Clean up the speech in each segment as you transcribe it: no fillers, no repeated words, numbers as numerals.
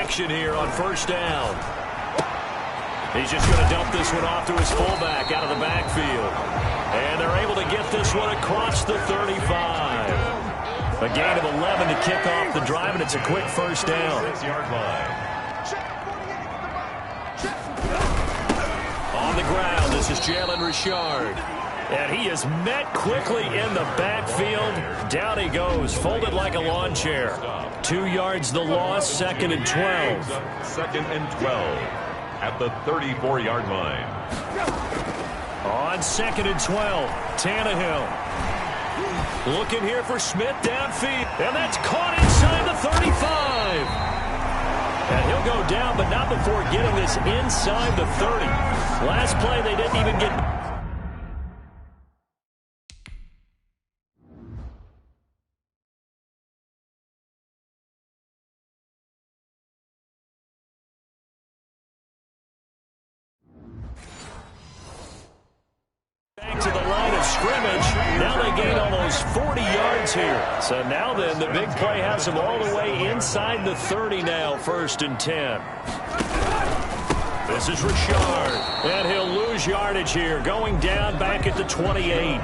action here on first down. He's just going to dump this one off to his fullback out of the backfield. And they're able to get this one across the 35. A gain of 11 to kick off the drive, and it's a quick first down. 6-yard line. On the ground, this is Jalen Richard. And he is met quickly in the backfield. Down he goes, folded like a lawn chair. 2 yards the loss, 2nd and 12. 2nd and 12 at the 34-yard line. On 2nd and 12, Tannehill. Looking here for Smith downfield. And that's caught inside the 35. And he'll go down, but not before getting this inside the 30. Last play, they didn't even get... Back to the line of scrimmage. Now they gain almost 40 yards here. So now then, the big play has them all the way inside the 30 now, 1st and 10. This is Richard. And he'll lose yardage here, going down back at the 28.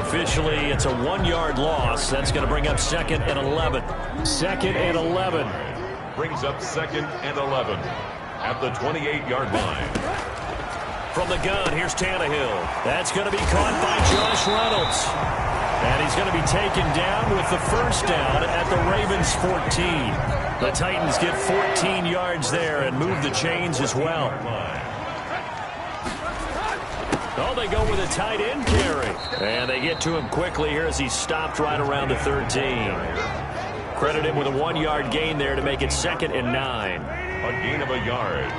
Officially, it's a 1-yard loss. That's going to bring up 2nd and 11. 2nd and 11. Brings up 2nd and 11 at the 28-yard line. From the gun, here's Tannehill. That's going to be caught by Josh Reynolds. And he's going to be taken down with the first down at the Ravens' 14. The Titans get 14 yards there and move the chains as well. Oh, they go with a tight end carry. And they get to him quickly here as he's stopped right around the 13. Credit him with a 1-yard gain there to make it 2nd and 9. A gain of a yard.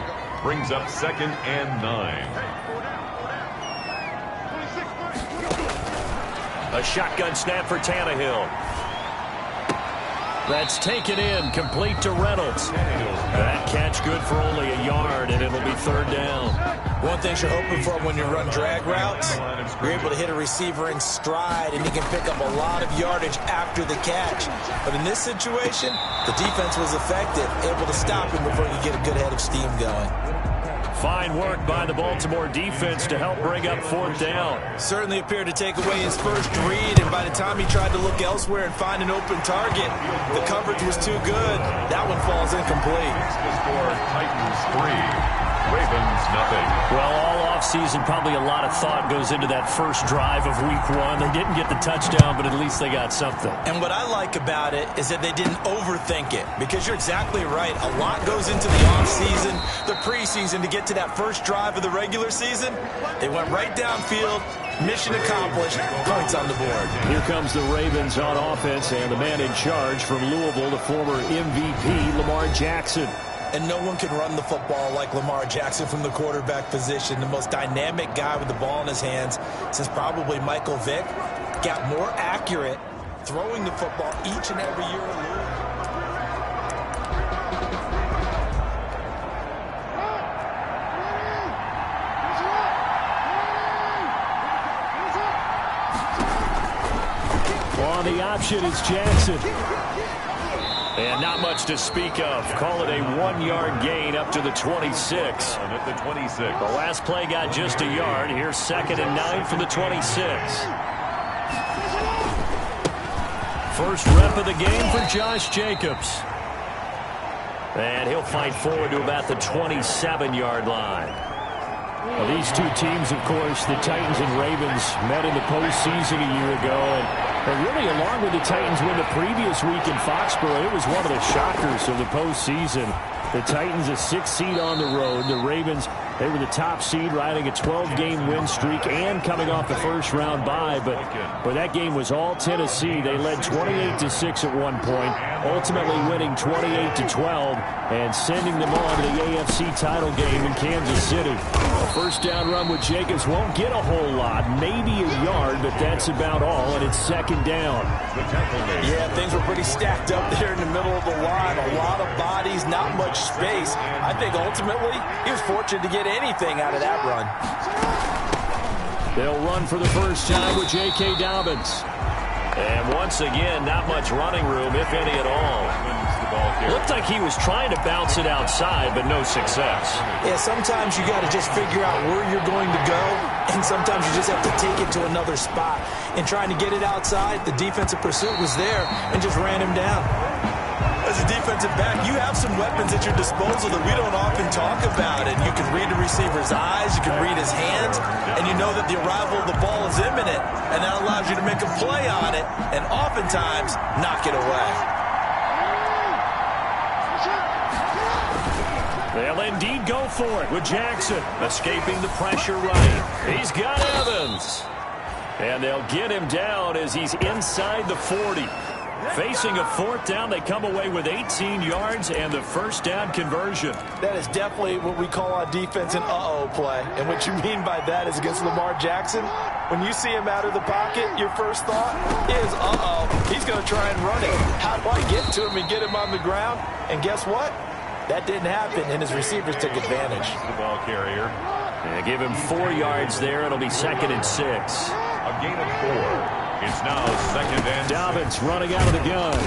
Brings up 2nd and 9. A shotgun snap for Tannehill. That's taken in, complete to Reynolds. That catch good for only a yard, and it'll be 3rd down. One thing you're hoping for when you run drag routes, you're able to hit a receiver in stride, and he can pick up a lot of yardage after the catch. But in this situation, the defense was effective, able to stop him before he could get a good head of steam going. Fine work by the Baltimore defense to help bring up 4th down. Certainly appeared to take away his first read, and by the time he tried to look elsewhere and find an open target, the coverage was too good. That one falls incomplete. The score, Titans 3. Ravens nothing. Well, all offseason, probably a lot of thought goes into that first drive of week 1. They didn't get the touchdown, but at least they got something. And what I like about it is that they didn't overthink it, because you're exactly right. A lot goes into the offseason, the preseason to get to that first drive of the regular season. They went right downfield. Mission accomplished. Points on the board. Here comes the Ravens on offense, and the man in charge from Louisville, the former MVP, Lamar Jackson. And no one can run the football like Lamar Jackson from the quarterback position. The most dynamic guy with the ball in his hands since probably Michael Vick. Got more accurate throwing the football each and every year in Louisville. On the option is Jackson. And not much to speak of. Call it a 1-yard gain up to the 26. And at the 26. The last play got just a yard. Here's 2nd and 9 from the 26. First rep of the game for Josh Jacobs. And he'll fight forward to about the 27-yard line. Well, these two teams, of course, the Titans and Ravens, met in the postseason a year ago. And really, along with the Titans win the previous week in Foxborough, it was one of the shockers of the postseason. The Titans a 6th seed on the road. The Ravens, they were the top seed, riding a 12-game win streak and coming off the first-round bye. But that game was all Tennessee. They led 28-6 at one point, ultimately winning 28-12 and sending them on to the AFC title game in Kansas City. A first-down run with Jacobs won't get a whole lot, maybe a yard, but that's about all, and it's 2nd down. Yeah, things were pretty stacked up there in the middle of the line. A lot of bodies, not much space. I think ultimately he was fortunate to get anything out of that run. They'll run for the first time with J.K. Dobbins. And once again, not much running room, if any at all. Looked like he was trying to bounce it outside, but no success. Yeah, sometimes you got to just figure out where you're going to go, and sometimes you just have to take it to another spot. And trying to get it outside, the defensive pursuit was there and just ran him down. As a defensive back, you have some weapons at your disposal that we don't often talk about. And you can read the receiver's eyes, you can read his hands, and you know that the arrival of the ball is imminent. And that allows you to make a play on it and oftentimes knock it away. They'll indeed go for it with Jackson escaping the pressure right. He's got Evans. And they'll get him down as he's inside the 40. Facing a fourth down, they come away with 18 yards and the first down conversion. That is definitely what we call on defense an uh-oh play. And what you mean by that is against Lamar Jackson, when you see him out of the pocket, your first thought is, uh-oh, he's going to try and run it. How do I get to him and get him on the ground? And guess what? That didn't happen, and his receivers took advantage. The ball carrier. They give him 4 yards there. It'll be 2nd and 6. A gain of 4. It's now 2nd and 6. Dobbins running out of the gun.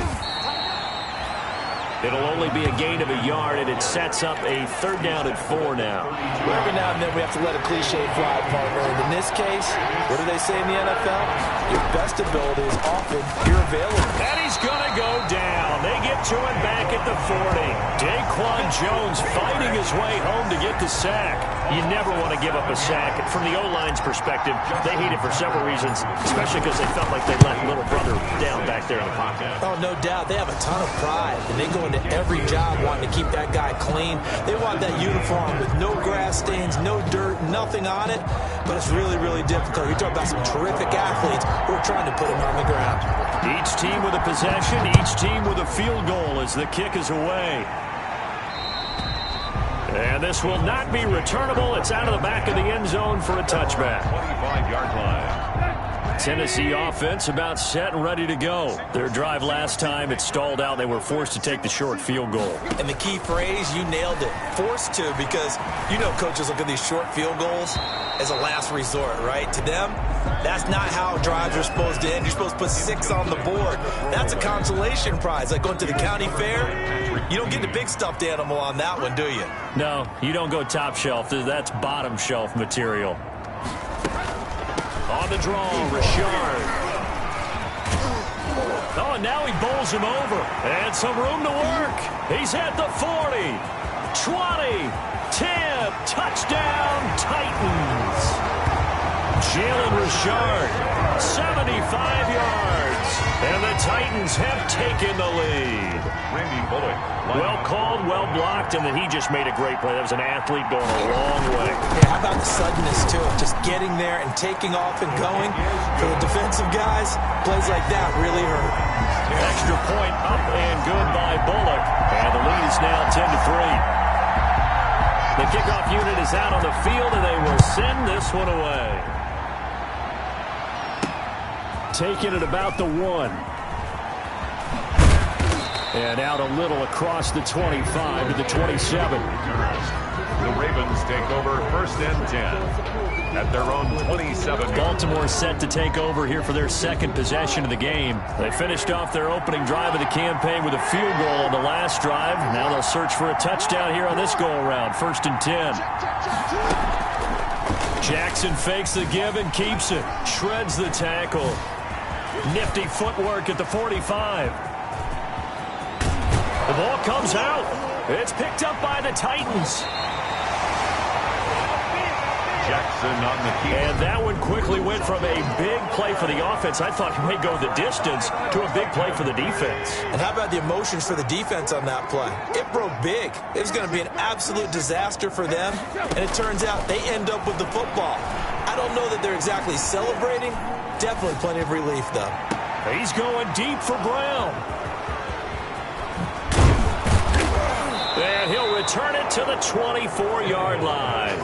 It'll only be a gain of a yard, and it sets up a 3rd down and 4 now. Every now and then we have to let a cliche fly, partner. And in this case, what do they say in the NFL? Your best ability is often irrelevant. And he's going to go down. They get to him back at the 40. Daquan Jones fighting his way home to get the sack. You never want to give up a sack. From the O-line's perspective, they hate it for several reasons, especially because they felt like they let little brother down back there in the pocket. Oh, no doubt. They have a ton of pride, and they go into every job wanting to keep that guy clean. They want that uniform with no grass stains, no dirt, nothing on it, but it's really, really difficult. You're talking about some terrific athletes who are trying to put him on the ground. Each team with a possession, each team with a field goal as the kick is away. And this will not be returnable. It's out of the back of the end zone for a touchback. 25-yard line. Tennessee offense about set and ready to go. Their drive last time, it stalled out. They were forced to take the short field goal. And the key phrase, you nailed it, forced to, because you know coaches look at these short field goals as a last resort, right? To them, that's not how drives are supposed to end. You're supposed to put 6 on the board. That's a consolation prize, like going to the county fair. You don't get the big stuffed animal on that one, do you? No, you don't go top shelf. That's bottom shelf material. On the draw, Richard. Oh, and now he bowls him over. And some room to work. He's at the 40, 20, 10, touchdown, Titans. Jalen Richard, 75 yards. And the Titans have taken the lead. Randy Bullock. Well called, well blocked, and then he just made a great play. That was an athlete going a long way. Yeah, how about the suddenness, too? Just getting there and taking off and going. For the defensive guys, plays like that really hurt. Extra point up and good by Bullock. And the lead is now 10-3. The kickoff unit is out on the field, and they will send this one away. Taking it about the 1. And out a little across the 25 to the 27. The Ravens take over 1st and 10 at their own 27. Baltimore set to take over here for their 2nd possession of the game. They finished off their opening drive of the campaign with a field goal on the last drive. Now they'll search for a touchdown here on this go-around. 1st and 10. Jackson fakes the give and keeps it. Shreds the tackle. Nifty footwork at the 45. The ball comes out. It's picked up by the Titans. Jackson on the key. And that one quickly went from a big play for the offense, I thought he may go the distance, to a big play for the defense. And how about the emotions for the defense on that play? It broke big. It was going to be an absolute disaster for them, and it turns out they end up with the football. I don't know that they're exactly celebrating. Definitely plenty of relief, though. He's going deep for Brown. And he'll return it to the 24-yard line.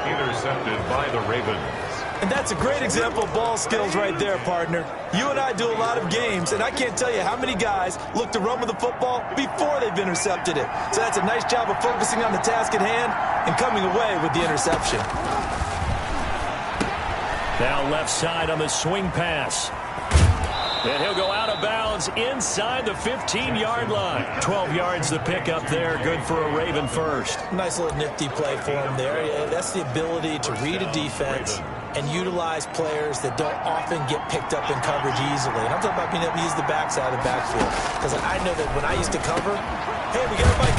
Intercepted by the Ravens. And that's a great example of ball skills right there, partner. You and I do a lot of games, and I can't tell you how many guys look to run with the football before they've intercepted it. So that's a nice job of focusing on the task at hand and coming away with the interception. Now left side on the swing pass. And he'll go out of bounds inside the 15-yard line. 12 yards to pick up there. Good for a Raven first. Nice little nifty play for him there. Yeah, that's the ability to read a defense and utilize players that don't often get picked up in coverage easily. And I'm talking about being able to use the backside of the backfield. Because I know that when I used to cover, hey, we got everybody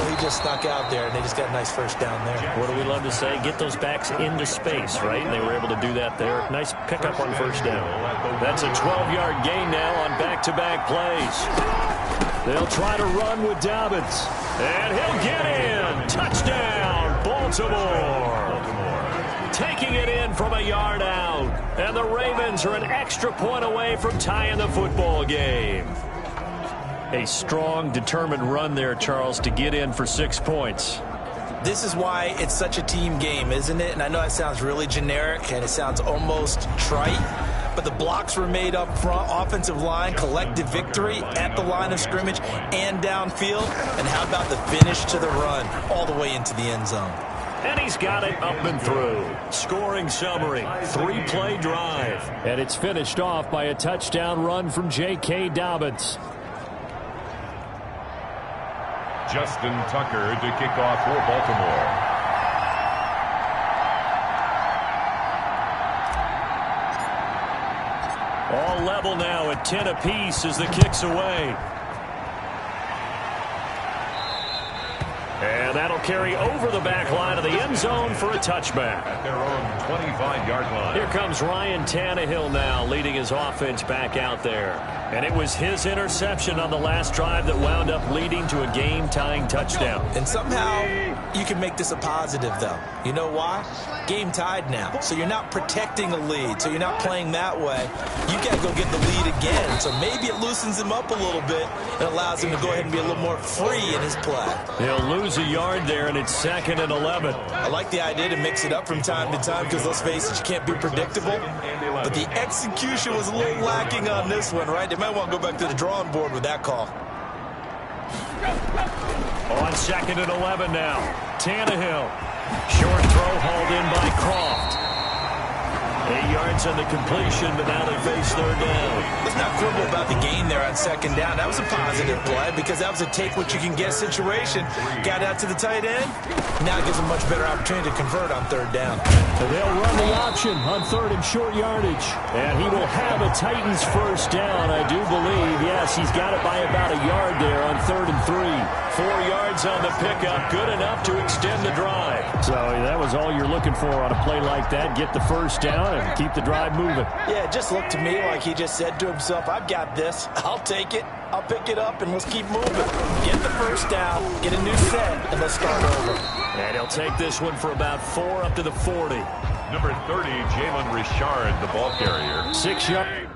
he just snuck out there, and they just got a nice first down there. What do we love to say? Get those backs into space, right? And they were able to do that there. Nice pickup on first down. That's a 12-yard gain now on back-to-back plays. They'll try to run with Dobbins. And he'll get in. Touchdown, Baltimore. Taking it in from a yard out. And the Ravens are an extra point away from tying the football game. A strong, determined run there, Charles, to get in for 6 points. This is why it's such a team game, isn't it? And I know that sounds really generic, and it sounds almost trite, but the blocks were made up front, offensive line, collective victory at the line of scrimmage and downfield. And how about the finish to the run all the way into the end zone? And he's got it up and through. Scoring summary, 3-play drive. And it's finished off by a touchdown run from J.K. Dobbins. Justin Tucker to kick off for Baltimore. All level now at 10 apiece as the kick's away. And that'll carry over the back line of the end zone for a touchback. At their own 25-yard line. Here comes Ryan Tannehill now leading his offense back out there. And it was his interception on the last drive that wound up leading to a game-tying touchdown. And somehow you can make this a positive, though. You know why? Game tied now. So you're not protecting a lead. So you're not playing that way. You got to go get the lead again. So maybe it loosens him up a little bit and allows him to go ahead and be a little more free in his play. He'll lose a yard there, and it's 2nd and 11. I like the idea to mix it up from time to time because, let's face it, you can't be predictable. But the execution was a little lacking on this one, right? They might want to go back to the drawing board with that call. On 2nd and 11 now. Tannehill. Short throw hauled in by Croft. 8 yards on the completion, but now they face 3rd down. Let's not quibble about the gain there on 2nd down. That was a positive play because that was a take-what-you-can-get situation. Got out to the tight end. Now it gives them much better opportunity to convert on 3rd down. And they'll run the option on 3rd and short yardage. And he will have a Titans first down, I do believe. Yes, he's got it by about a yard there on 3rd and 3. 4 yards on the pickup, good enough to extend the drive. So that was all you're looking for on a play like that. Get the first down and keep the drive moving. Yeah, it just looked to me like he just said to himself, I've got this. I'll take it. I'll pick it up, and let's keep moving. Get the first down, get a new set, and let's start over. And he'll take this one for about 4 up to the 40. Number 30, Jalen Richard, the ball carrier. 6 yards.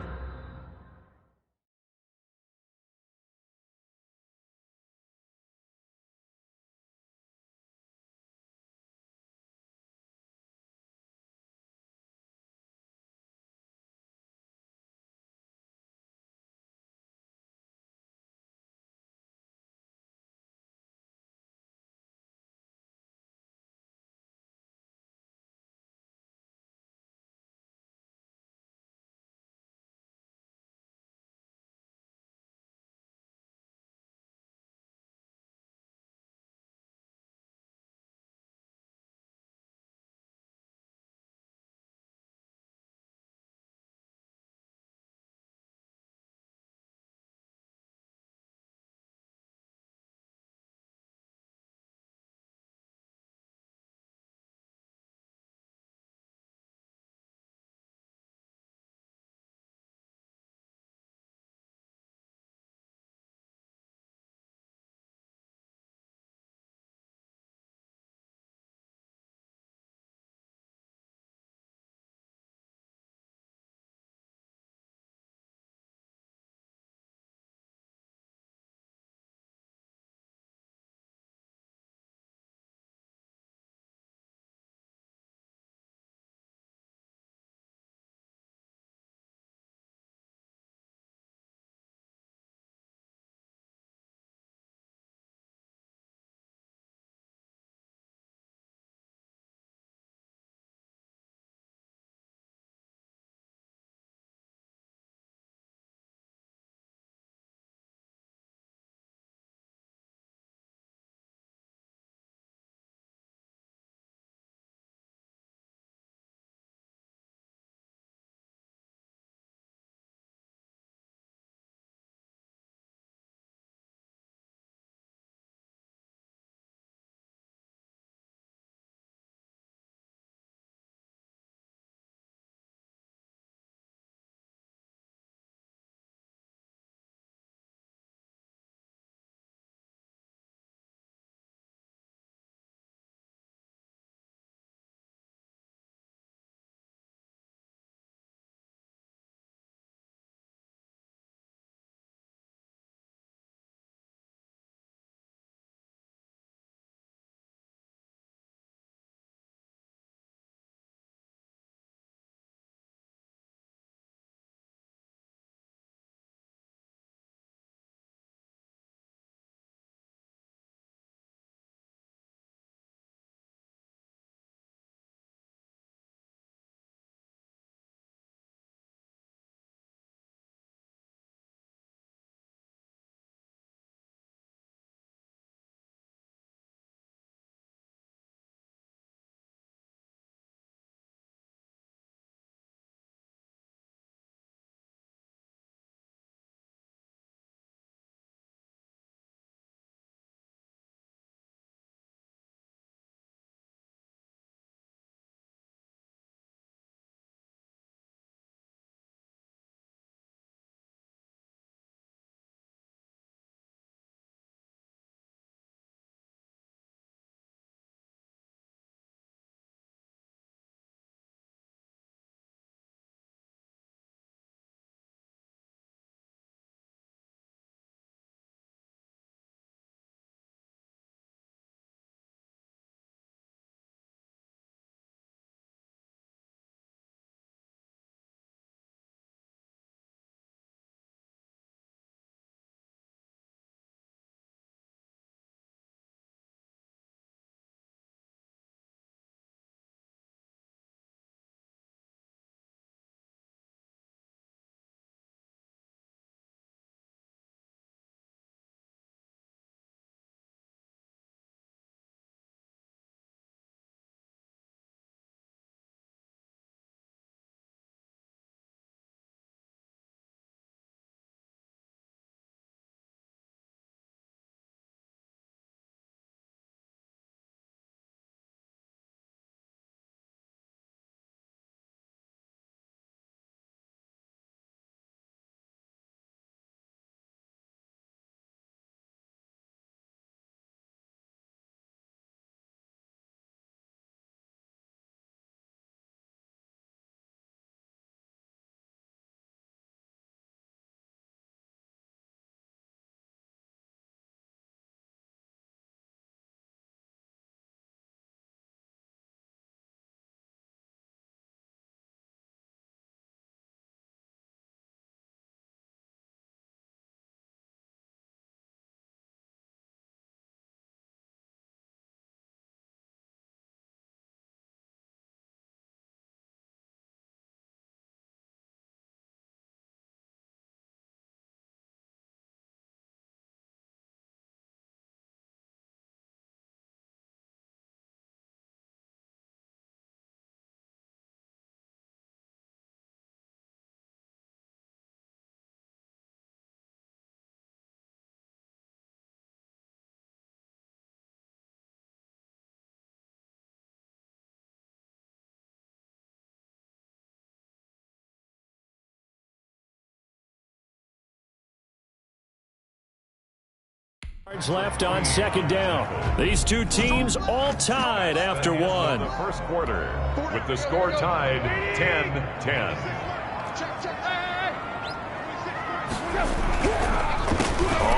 Left on second down. These two teams all tied after one. The first quarter with the score tied 10-10.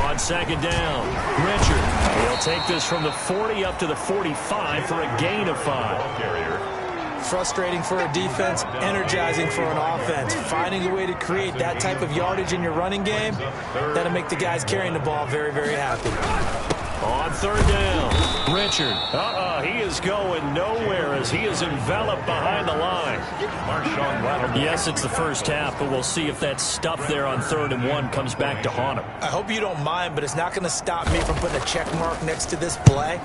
On second down, Richard. He'll take this from the 40 up to the 45 for a gain of 5. Frustrating for a defense, energizing for an offense. Finding a way to create that type of yardage in your running game, that'll make the guys carrying the ball very, very happy. On third down, Richard. He is going nowhere as he is enveloped behind the line. Yes, it's the first half, but we'll see if that stuff there on 3rd and 1 comes back to haunt him. I hope you don't mind, but it's not going to stop me from putting a check mark next to this play.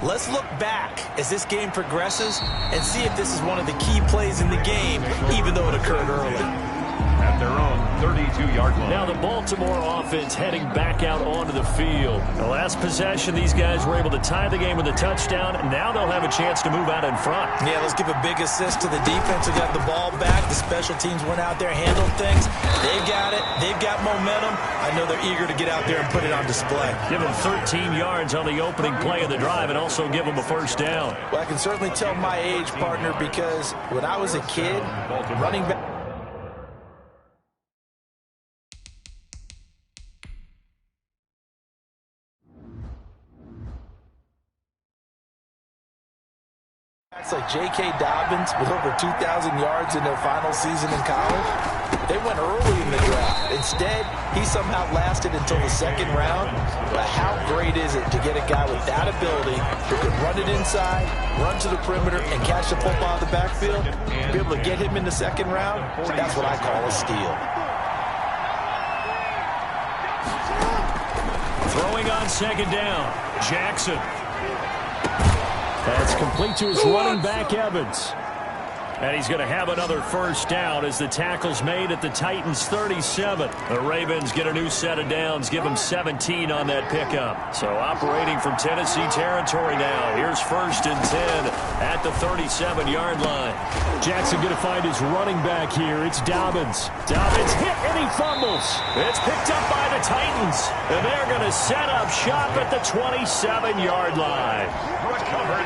Let's look back as this game progresses and see if this is one of the key plays in the game, even though it occurred early. At their own 32-yard line. Now the Baltimore offense heading back out onto the field. The last possession, these guys were able to tie the game with a touchdown, and now they'll have a chance to move out in front. Yeah, let's give a big assist to the defense who got the ball back. The special teams went out there, handled things. They've got it. They've got momentum. I know they're eager to get out there and put it on display. Give them 13 yards on the opening play of the drive and also give them a first down. Well, I can certainly tell my age, partner, because when I was a kid, running back... like J.K. Dobbins with over 2,000 yards in their final season in college. They went early in the draft. Instead, he somehow lasted until the 2nd round. But how great is it to get a guy with that ability who can run it inside, run to the perimeter, and catch the football out of the backfield? Be able to get him in the 2nd round, that's what I call a steal. Throwing on second down, Jackson. That's complete to his running back, Evans. And he's going to have another first down as the tackle's made at the Titans' 37. The Ravens get a new set of downs, give them 17 on that pickup. So operating from Tennessee territory now. Here's 1st and 10 at the 37-yard line. Jackson going to find his running back here. It's Dobbins. Dobbins hit and he fumbles. It's picked up by the Titans. And they're going to set up shop at the 27-yard line.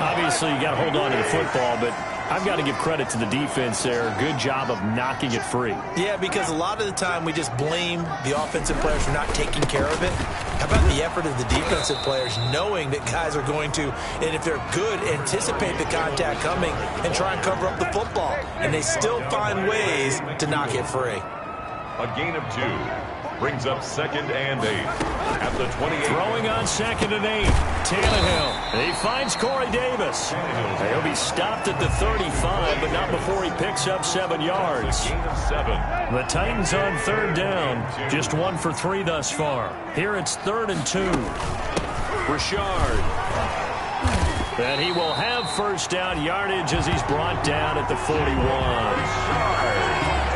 Obviously, you got to hold on to the football, but I've got to give credit to the defense there. Good job of knocking it free. Yeah, because a lot of the time we just blame the offensive players for not taking care of it. How about the effort of the defensive players knowing that guys are going to, and if they're good, anticipate the contact coming and try and cover up the football. And they still find ways to knock it free. A gain of 2. Brings up 2nd and 8 at the 28. Throwing on 2nd and 8. Tannehill. He finds Corey Davis. He'll be stopped at the 35, but not before he picks up 7 yards. Gain of 7. The Titans on 3rd down. Just 1 for 3 thus far. Here it's 3rd and 2. Richard. And he will have first down yardage as he's brought down at the 41.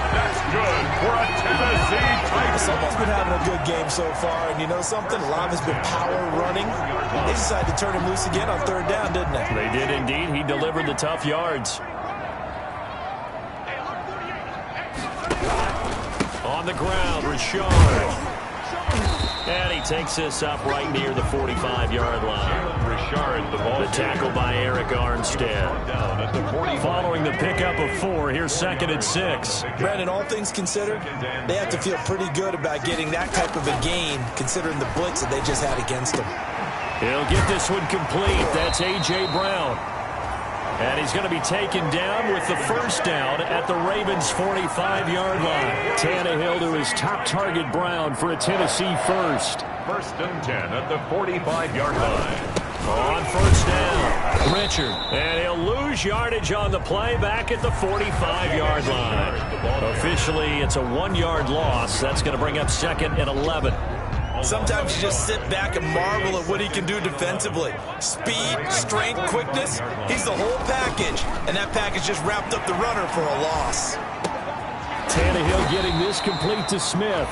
That's good for a Tennessee Titan. Someone's been having a good game so far, and you know something? A lot of it's been power running. They decided to turn him loose again on 3rd down, didn't they? They did indeed. He delivered the tough yards. On the ground, Richard. And he takes this up right near the 45-yard line. Richard, the ball. The tackle by Eric Armstead. Following the pickup of 4, here's 2nd and 6. Brandon, all things considered, they have to feel pretty good about getting that type of a gain, considering the blitz that they just had against them. He'll get this one complete. That's A.J. Brown. And he's going to be taken down with the first down at the Ravens' 45-yard line. Tannehill to his top target, Brown, for a Tennessee first. 1st and 10 at the 45-yard line. On first down, Richard. And he'll lose yardage on the play back at the 45-yard line. Officially, it's a 1-yard loss. That's going to bring up 2nd and 11. Sometimes you just sit back and marvel at what he can do defensively. Speed, strength, quickness, he's the whole package. And that package just wrapped up the runner for a loss. Tannehill getting this complete to Smith.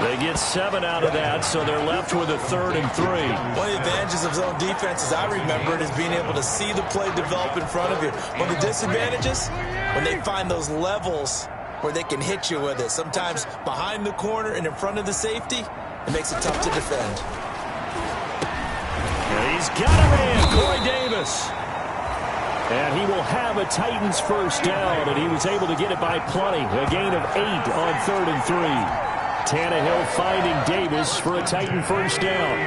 They get 7 out of that, so they're left with a 3rd and 3. One of the advantages of zone defense, as I remember it, is being able to see the play develop in front of you. One of the disadvantages, when they find those levels where they can hit you with it. Sometimes behind the corner and in front of the safety, it makes it tough to defend. He's got a man, Corey Davis. And he will have a Titans first down, and he was able to get it by plenty. A gain of 8 on 3rd and 3. Tannehill finding Davis for a Titan first down.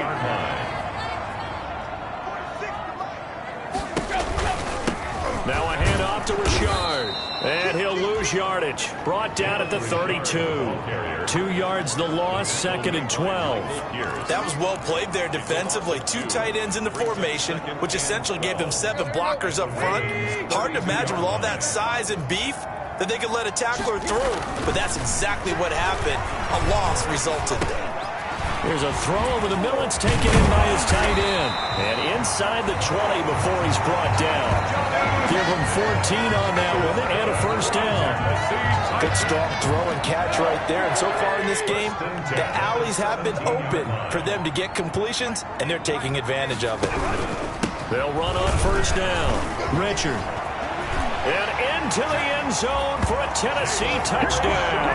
Now a handoff to Richard. And he'll lose yardage. Brought down at the 32. 2 yards the loss, 2nd and 12. That was well played there defensively. 2 tight ends in the formation, which essentially gave them 7 blockers up front. Hard to imagine with all that size and beef that they could let a tackler through. But that's exactly what happened. A loss resulted. Here's a throw over the middle. It's taken in by his tight end. And inside the 20 before he's brought down. Give him 14 on that one and a first down. Good strong throw and catch right there. And so far in this game, the alleys have been open for them to get completions, and they're taking advantage of it. They'll run on first down. Richard. And into the end zone for a Tennessee touchdown.